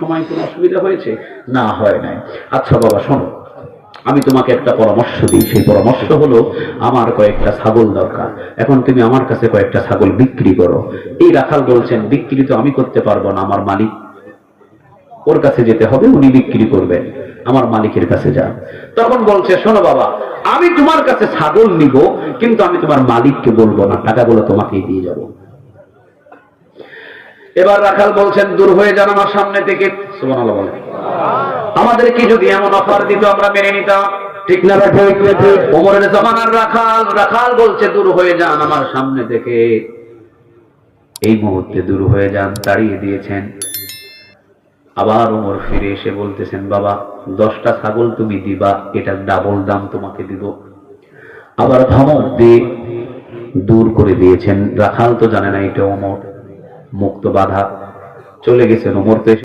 সময় কোনো অসুবিধা হয়েছে? না, হয় নাই। আচ্ছা বাবা শোনো, আমি তোমাকে একটা পরামর্শ দিই। সেই পরামর্শ হলো, আমার কয়েকটা ছাগল দরকার। এখন তুমি আমার কাছে কয়েকটা ছাগল বিক্রি করো। এই রাখাল বলছেন, বিক্রি তো আমি করতে পারবো না, আমার মালিক, ওর কাছে যেতে হবে, উনি বিক্রি করবেন, আমার মালিকের কাছে যান। তখন বলছে, শোনো বাবা, আমি তোমার কাছে ছাগল নিব, কিন্তু আমি তোমার মালিককে বলবো না, টাকাগুলো তোমাকেই দিয়ে যাব। এবার রাখাল বলছেন, দূর হয়ে যান আমার সামনে থেকে। সুবহানাল্লাহ বলেন। আমাদেরকে যদি এমন অফার দিত আমরা মেনে নিতাম, ঠিক না? ওমরের জামানার রাখাল, রাখাল বলছে, দূর হয়ে যান আমার সামনে থেকে। এই মুহূর্তে দূর হয়ে যান, তাড়িয়ে দিয়েছেন। আবার ওমর ফিরে এসে বলতেছেন, বাবা 10টা ছাগল তুমি দিবা, এটার ডাবল দাম তোমাকে দিব। আবার ধমক দিয়ে দূর করে দিয়েছেন। রাখাল তো জানে না এটা ওমর, মুক্ত বাধা, চলে গেছেন। ওমর তো